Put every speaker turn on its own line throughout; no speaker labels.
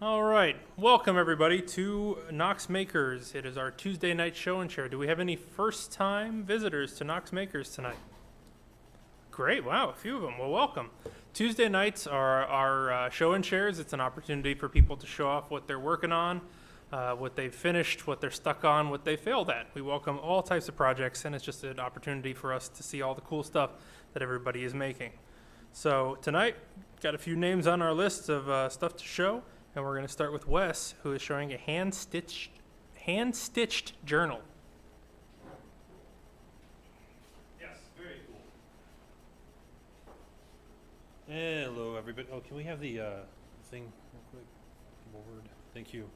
All right, welcome everybody to Knox Makers. It is our Tuesday night show and share. Do we have any first-time visitors to Knox Makers tonight? Great, wow, a few of them. Well, welcome. Tuesday nights are our show and shares. It's an opportunity for people to show off what they're working on, what they've finished, what they're stuck on, what they failed at. We welcome all types of projects, and it's just an opportunity for us to see all the cool stuff that everybody is making. So tonight, got a few names on our list of stuff to show. And we're going to start with Wes, who is showing a hand-stitched journal.
Yes, very cool. Hello, everybody. Oh, can we have the thing real quick? Board. Thank you.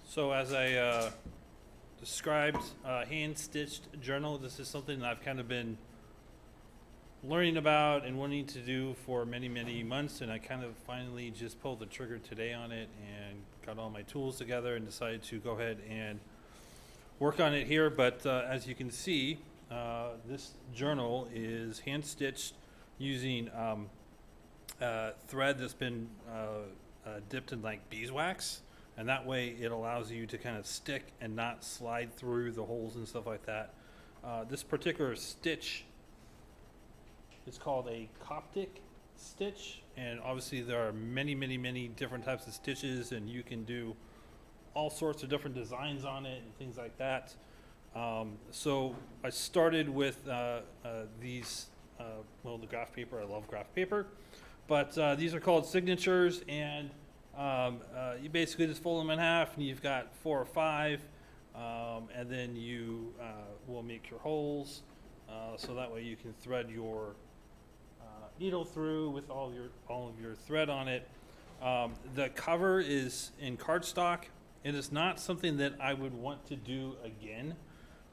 So as I described, hand-stitched journal, this is something that I've kind of been learning about and wanting to do for many months, and I kind of finally just pulled the trigger today on it and got all my tools together and decided to go ahead and work on it here. But as you can see, this journal is hand stitched using thread that's been dipped in like beeswax, and that way it allows you to kind of stick and not slide through the holes and stuff like that. This particular stitch, it's called a Coptic stitch, and obviously there are many different types of stitches, and you can do all sorts of different designs on it and things like that. So I started with these, well, the graph paper. I love graph paper, but these are called signatures, and you basically just fold them in half, and you've got 4 or 5, and then you will make your holes, so that way you can thread your needle through with all of your thread on it. The cover is in cardstock. It is not something that I would want to do again.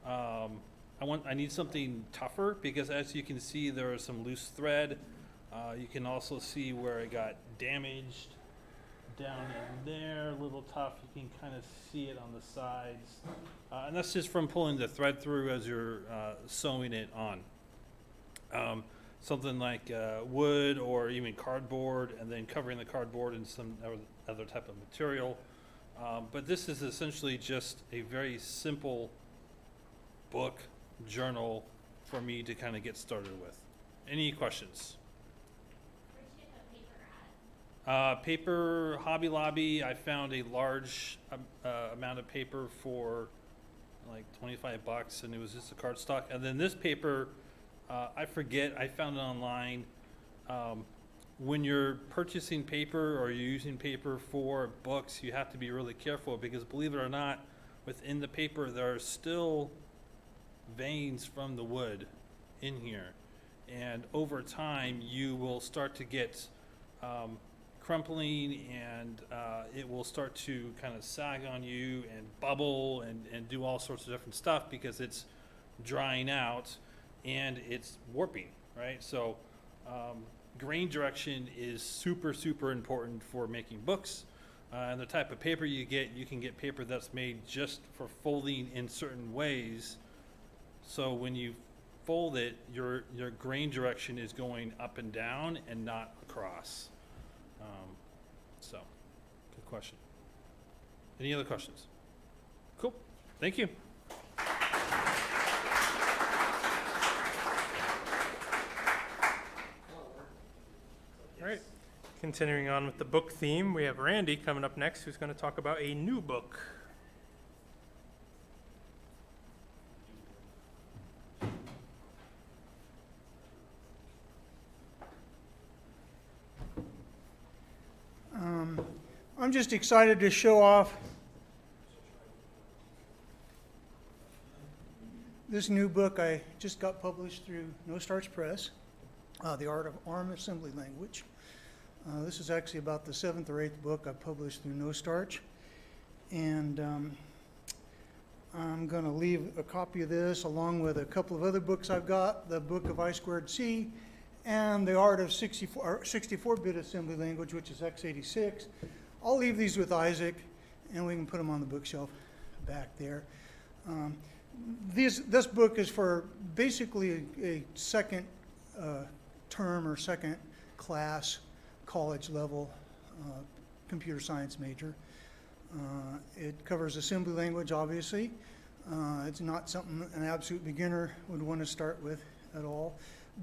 I need something tougher, because as you can see, there is some loose thread. You can also see where it got damaged down in there, a little tough. You can kind of see it on the sides, and that's just from pulling the thread through as you're sewing it on. Something like wood or even cardboard, and then covering the cardboard in some other type of material. But this is essentially just a very simple book journal for me to kind of get started with. Any questions?
Where'd you get the paper at?
Paper, Hobby Lobby. I found a large amount of paper for like $25, and it was just a cardstock. And then this paper, I forget, I found it online. When you're purchasing paper or you're using paper for books, you have to be really careful, because believe it or not, within the paper there are still veins from the wood in here. And over time you will start to get crumpling, and it will start to kind of sag on you and bubble and do all sorts of different stuff, because it's drying out and it's warping, right? So grain direction is super important for making books. And the type of paper you can get paper that's made just for folding in certain ways. So when you fold it, your grain direction is going up and down and not across. So, good question. Any other questions? Cool, thank you.
All right, continuing on with the book theme, we have Randy coming up next, who's going to talk about a new book.
I'm just excited to show off this new book I just got published through No Starch Press, The Art of Arm Assembly Language. This is actually about the 7th or 8th book I published through No Starch. And I'm going to leave a copy of this along with a couple of other books I've got, the Book of I Squared C and The Art of 64-bit Assembly Language, which is x86. I'll leave these with Isaac, and we can put them on the bookshelf back there. This book is for basically a second term or second class college level computer science major. It covers assembly language, obviously. It's not something an absolute beginner would want to start with at all.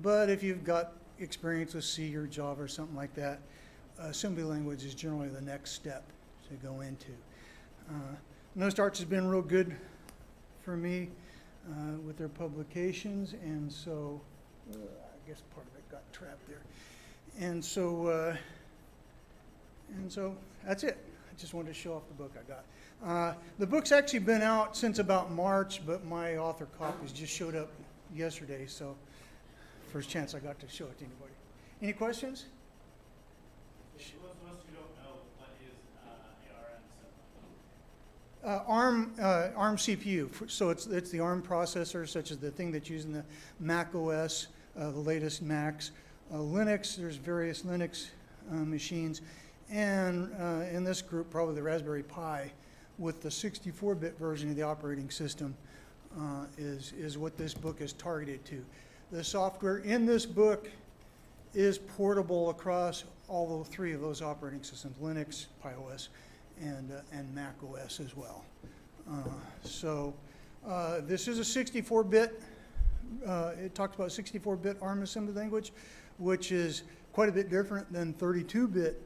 But if you've got experience with C or Java or something like that, assembly language is generally the next step to go into. NoStarch has been real good for me with their publications, and so I guess part of it got trapped there. And so that's it. I just wanted to show off the book I got. The book's actually been out since about March, but my author copies just showed up yesterday, so first chance I got to show it to anybody. Any questions?
For those who don't know, what is ARM?
ARM CPU. So it's the ARM processor, such as the thing that's used in the Mac OS, the latest Macs. Linux, there's various Linux machines. And in this group, probably the Raspberry Pi with the 64-bit version of the operating system is what this book is targeted to. The software in this book is portable across all three of those operating systems, Linux, Pi OS, and Mac OS as well. This is a 64-bit, it talks about 64-bit ARM assembly language, which is quite a bit different than 32-bit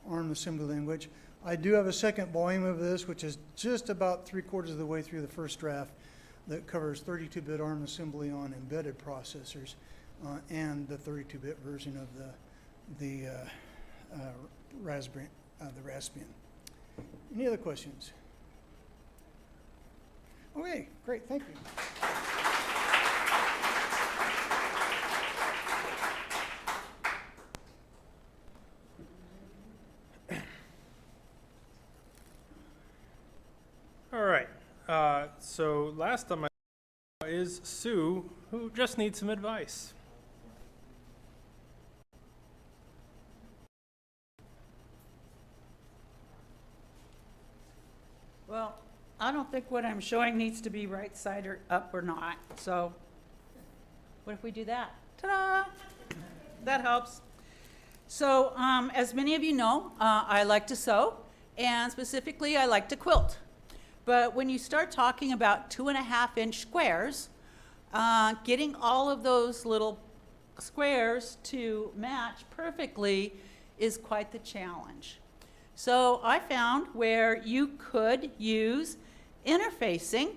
ARM assembly language. I do have a second volume of this, which is just about 3/4 of the way through the first draft, that covers 32-bit ARM assembly on embedded processors and the 32-bit version of the Raspbian. Any other questions? Okay, great, thank you.
All right. So last on my is Sue, who just needs some advice.
Well, I don't think what I'm showing needs to be right side or up or not. So what if we do that? Ta-da! That helps. So as many of you know, I like to sew, and specifically I like to quilt. But when you start talking about 2.5-inch squares, getting all of those little squares to match perfectly is quite the challenge. So I found where you could use interfacing,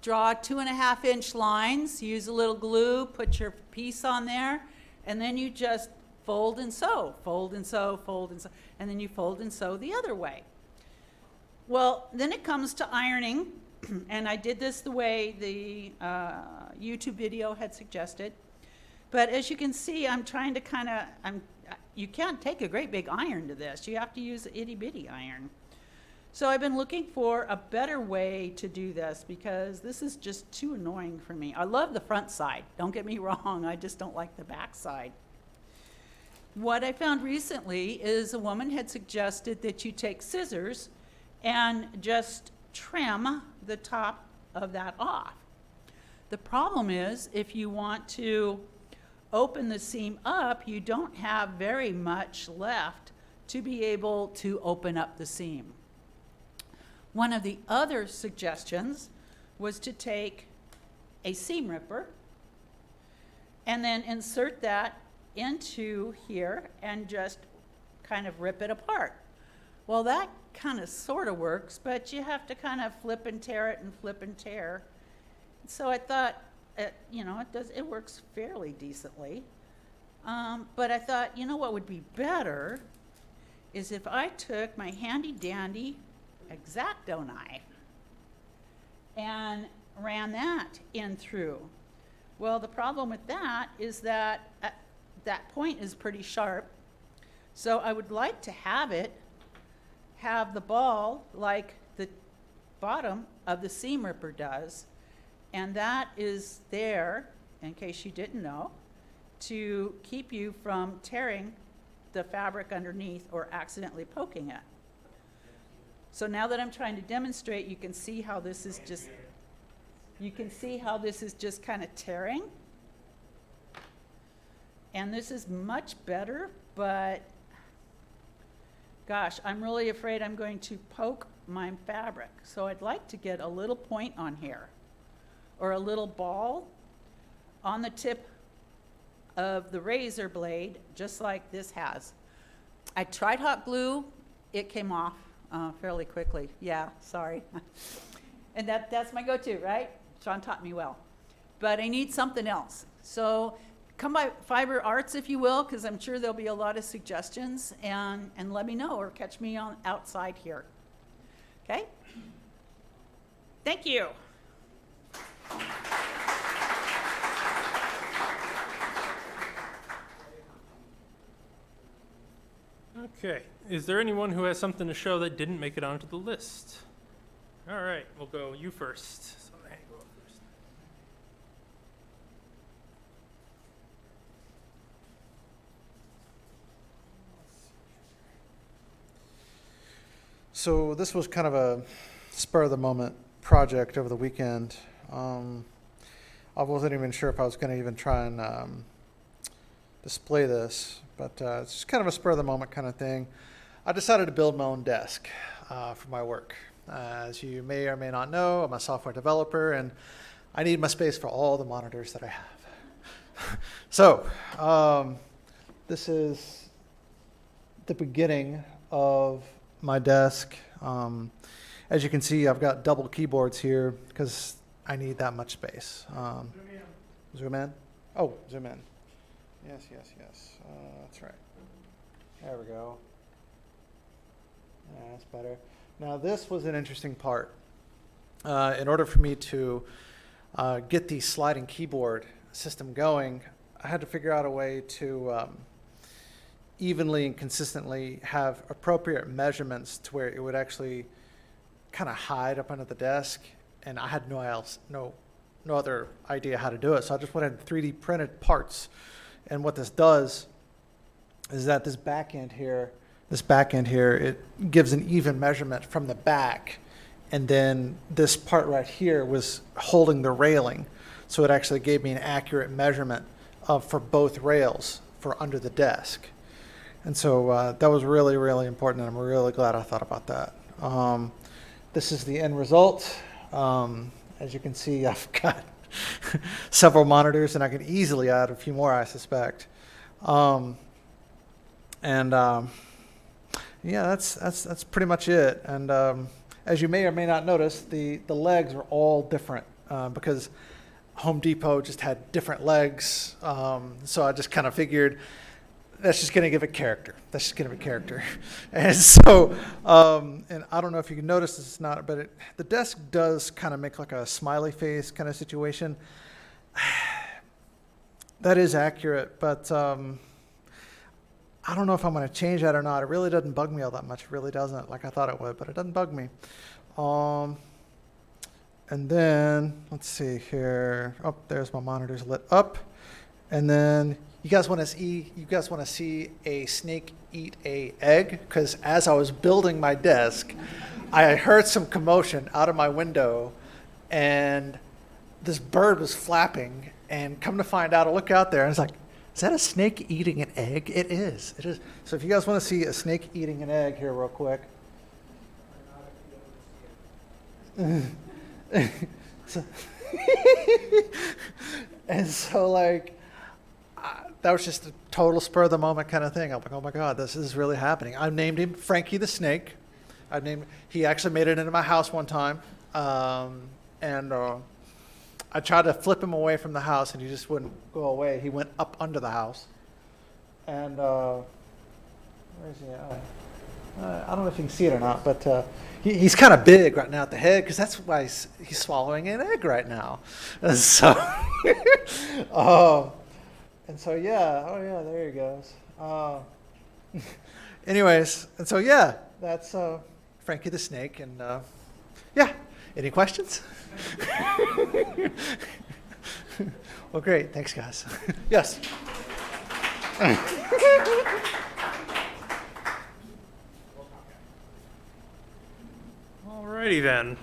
draw 2.5-inch lines, use a little glue, put your piece on there, and then you just fold and sew, fold and sew, fold and sew, and then you fold and sew the other way. Well, then it comes to ironing, and I did this the way the YouTube video had suggested. But as you can see, I'm trying to you can't take a great big iron to this. You have to use an itty-bitty iron. So I've been looking for a better way to do this because this is just too annoying for me. I love the front side, don't get me wrong, I just don't like the back side. What I found recently is a woman had suggested that you take scissors and just trim the top of that off. The problem is if you want to open the seam up, you don't have very much left to be able to open up the seam. One of the other suggestions was to take a seam ripper and then insert that into here and just kind of rip it apart. Well, that kind of sort of works, but you have to kind of flip and tear it and flip and tear. So I thought, it works fairly decently. But I thought, you know what would be better is if I took my handy dandy X-Acto knife and ran that in through. Well, the problem with that is that that point is pretty sharp. So I would like to have the ball like the bottom of the seam ripper does, and that is there, in case you didn't know, to keep you from tearing the fabric underneath or accidentally poking it. So now that I'm trying to demonstrate, you can see how this is just kind of tearing. And this is much better, but gosh, I'm really afraid I'm going to poke my fabric. So I'd like to get a little point on here, or a little ball on the tip of the razor blade, just like this has. I tried hot glue, it came off fairly quickly. Yeah, sorry. And that's my go-to, right? Sean taught me well. But I need something else. So come by Fiber Arts, if you will, because I'm sure there'll be a lot of suggestions, and let me know, or catch me on outside here. Okay? Thank you.
Okay. Is there anyone who has something to show that didn't make it onto the list? All right, we'll go you first. So Hank, go up first.
So this was kind of a spur of the moment project over the weekend. I wasn't even sure if I was going to even try and display this, but it's just kind of a spur of the moment kind of thing. I decided to build my own desk for my work. As you may or may not know, I'm a software developer and I need my space for all the monitors that I have. So this is the beginning of my desk. As you can see, I've got double keyboards here because I need that much space. Zoom in? Oh, zoom in. Yes, yes, yes. That's right. There we go. Yeah, that's better. Now, this was an interesting part. In order for me to get the sliding keyboard system going, I had to figure out a way to evenly and consistently have appropriate measurements to where it would actually kind of hide up under the desk, and I had no other idea how to do it. So I just went ahead and 3D printed parts. And what this does is that this back end here, it gives an even measurement from the back, and then this part right here was holding the railing, so it actually gave me an accurate measurement for both rails for under the desk. And so that was really, really important, and I'm really glad I thought about that. This is the end result. As you can see, I've got several monitors, and I could easily add a few more, I suspect. Yeah, that's pretty much it. And as you may or may not notice, the legs are all different because Home Depot just had different legs. So I just kind of figured that's just going to give it character. That's just going to be character. And so, and I don't know if you can notice this or not, but the desk does kind of make like a smiley face kind of situation. That is accurate, but I don't know if I'm going to change that or not. It really doesn't bug me all that much. It really doesn't, like I thought it would, but it doesn't bug me. And then, let's see here. Oh, there's my monitors lit up. And then you guys want to see a snake eat a egg? Because as I was building my desk, I heard some commotion out of my window, and this bird was flapping. And come to find out, I look out there, and it's like, is that a snake eating an egg? It is. It is. So if you guys want to see a snake eating an egg here real quick. And so like, that was just a total spur of the moment kind of thing. I'm like, oh my God, this is really happening. I named him Frankie the Snake. He actually made it into my house one time. I tried to flip him away from the house, and he just wouldn't go away. He went up under the house. And where is he at? I don't know if you can see it or not, but he's kind of big right now at the head, because that's why he's swallowing an egg right now. And so, and so yeah, oh yeah, there he goes. Anyways, and so yeah, that's Frankie the Snake, and yeah. Any questions? Well, great. Thanks, guys. Yes.
Alrighty then.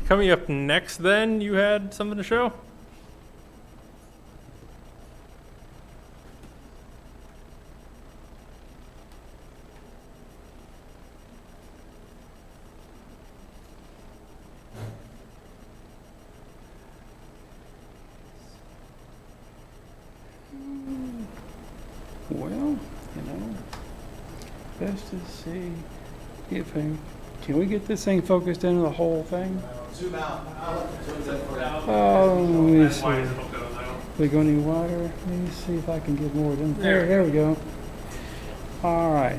Coming up next then, you had something to show?
best to see if can we get this thing focused into the whole thing?
Zoom out.
Oh, let me see.
Mine's hooked up, I don't-
We go any wider? Let me see if I can get more done. There we go. All right.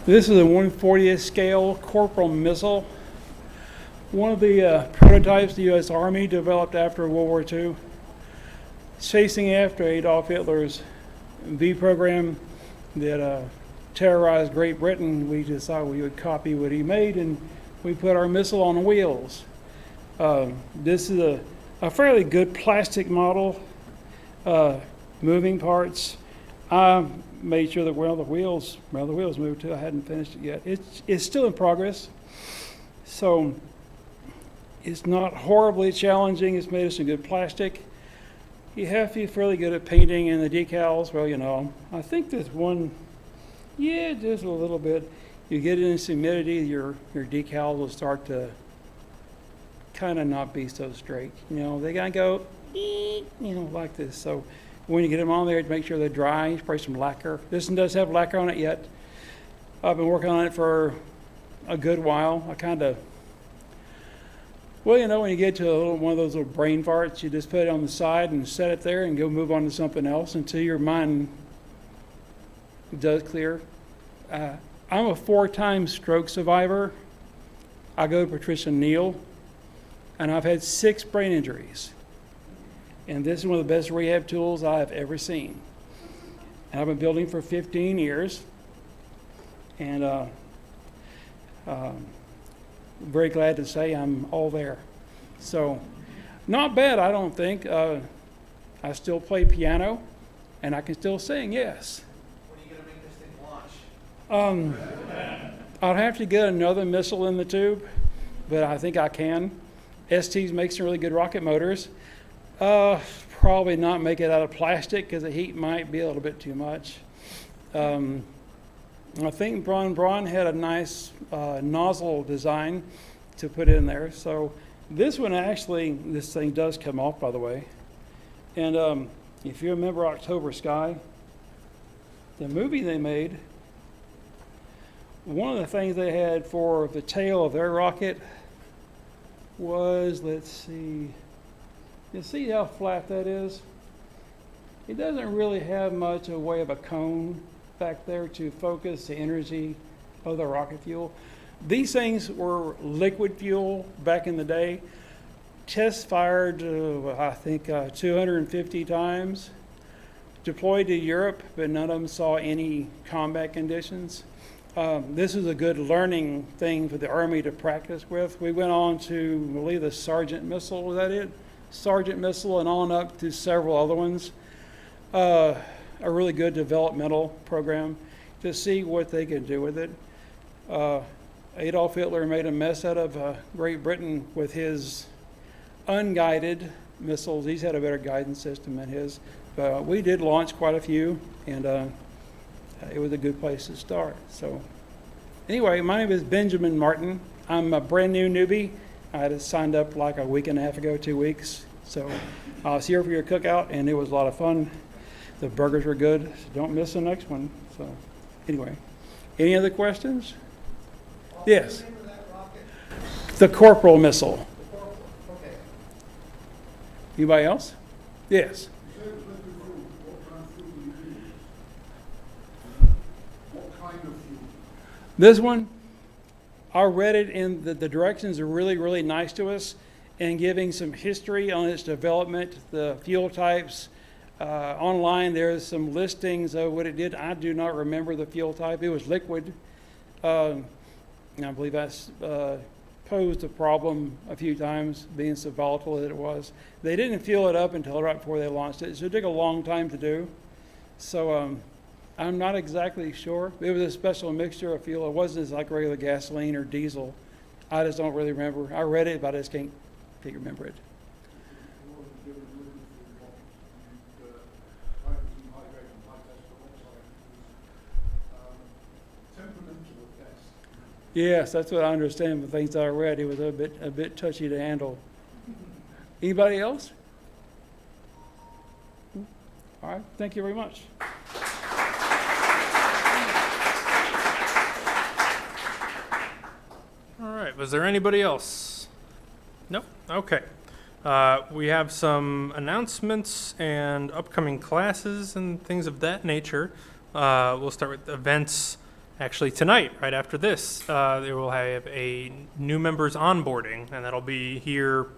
This is a 1/40th scale Corporal missile. One of the prototypes the U.S. Army developed after World War II, chasing after Adolf Hitler's V program that terrorized Great Britain. We just thought we would copy what he made, and we put our missile on wheels. This is a fairly good plastic model, moving parts. I made sure that the wheels moved too. I hadn't finished it yet. It's still in progress, so it's not horribly challenging. It's made of some good plastic. You have to be fairly good at painting, and the decals, well, you know, I think there's one, yeah, just a little bit. You get it in some humidity, your decals will start to kind of not be so straight. You know, they gotta go, you know, like this. So when you get them on there, make sure they're dry. You spray some lacquer. This one does have lacquer on it yet. I've been working on it for a good while. I kind of, well, you know, when you get to one of those little brain farts, you just put it on the side and set it there and go move on to something else until your mind does clear. I'm a 4-time stroke survivor. I go to Patricia Neal, and I've had 6 brain injuries. And this is one of the best rehab tools I have ever seen. And I've been building for 15 years. And very glad to say I'm all there. So not bad, I don't think. I still play piano, and I can still sing, yes.
When are you going to make this thing launch?
I'll have to get another missile in the tube, but I think I can. ST's makes some really good rocket motors. Probably not make it out of plastic because the heat might be a little bit too much. I think Braun had a nice nozzle design to put in there. So this one actually, this thing does come off, by the way. And if you remember October Sky, the movie they made, one of the things they had for the tail of their rocket was, let's see, you see how flat that is? It doesn't really have much of a way of a cone back there to focus the energy of the rocket fuel. These things were liquid fuel back in the day, test fired, I think 250 times, deployed to Europe, but none of them saw any combat conditions. This is a good learning thing for the Army to practice with. We went on to, I believe, the Sergeant missile, was that it? Sergeant missile and on up to several other ones. A really good developmental program to see what they can do with it. Adolf Hitler made a mess out of Great Britain with his unguided missiles. He's had a better guidance system than his. But we did launch quite a few, and it was a good place to start. So anyway, my name is Benjamin Martin. I'm a brand new newbie. I just signed up like a week and a half ago, 2 weeks. So I was here for your cookout, and it was a lot of fun. The burgers were good. So don't miss the next one. So anyway, any other questions? Yes. The Corporal missile.
Okay.
Anybody else? Yes. This one, I read it, and the directions are really, really nice to us, and giving some history on its development, the fuel types. Online, there's some listings of what it did. I do not remember the fuel type. It was liquid. And I believe that's posed a problem a few times, being so volatile that it was. They didn't fuel it up until right before they launched it, so it took a long time to do. So I'm not exactly sure. It was a special mixture of fuel. It wasn't like regular gasoline or diesel. I just don't really remember. I read it, but I just can't remember it. Yes, that's what I understand. The things that I read, it was a bit touchy to handle. Anybody else? All right. Thank you very much.
Was there anybody else? Nope. Okay. We have some announcements and upcoming classes and things of that nature. We'll start with events. Actually, tonight, right after this, they will have a new members onboarding, and that'll be here.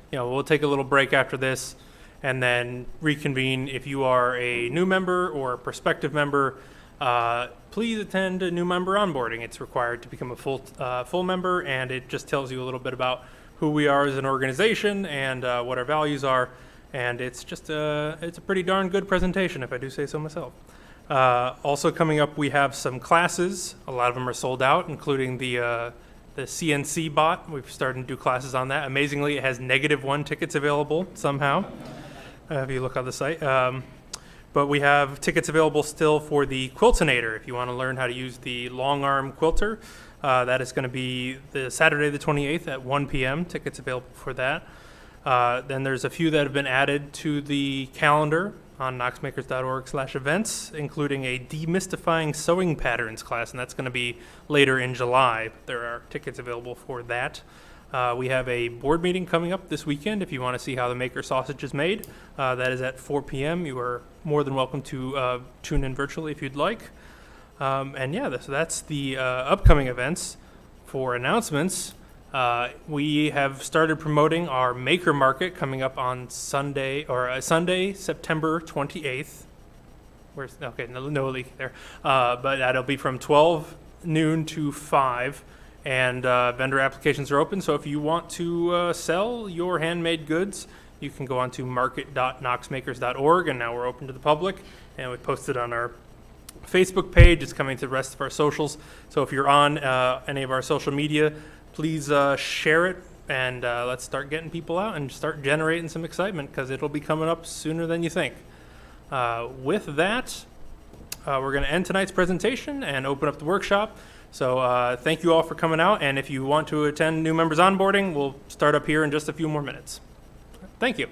We'll take a little break after this, and then reconvene. If you are a new member or a prospective member, please attend a new member onboarding. It's required to become a full member, and it just tells you a little bit about who we are as an organization and what our values are. And it's just it's a pretty darn good presentation, if I do say so myself. Also coming up, we have some classes. A lot of them are sold out, including the CNC bot. We've started to do classes on that. Amazingly, it has -1 tickets available somehow, if you look on the site. But we have tickets available still for the Quiltinator. If you want to learn how to use the long arm quilter, that is going to be the Saturday the 28th at 1 p.m. Tickets available for that. Then there's a few that have been added to the calendar on knoxmakers.org/events, including a demystifying sewing patterns class, and that's going to be later in July. There are tickets available for that. We have a board meeting coming up this weekend if you want to see how the maker sausage is made. That is at 4 p.m. You are more than welcome to tune in virtually if you'd like. And yeah, so that's the upcoming events. For announcements, we have started promoting our Maker Market coming up on Sunday, September 28th. No leak there. But that'll be from 12 noon to 5. And vendor applications are open, so if you want to sell your handmade goods, you can go on to market.knoxmakers.org, and now we're open to the public, and we posted on our Facebook page. It's coming to the rest of our socials, so if you're on any of our social media, please share it, and let's start getting people out and start generating some excitement, because it'll be coming up sooner than you think. With that, we're going to end tonight's presentation and open up the workshop. So thank you all for coming out, and if you want to attend new members onboarding, we'll start up here in just a few more minutes. Thank you.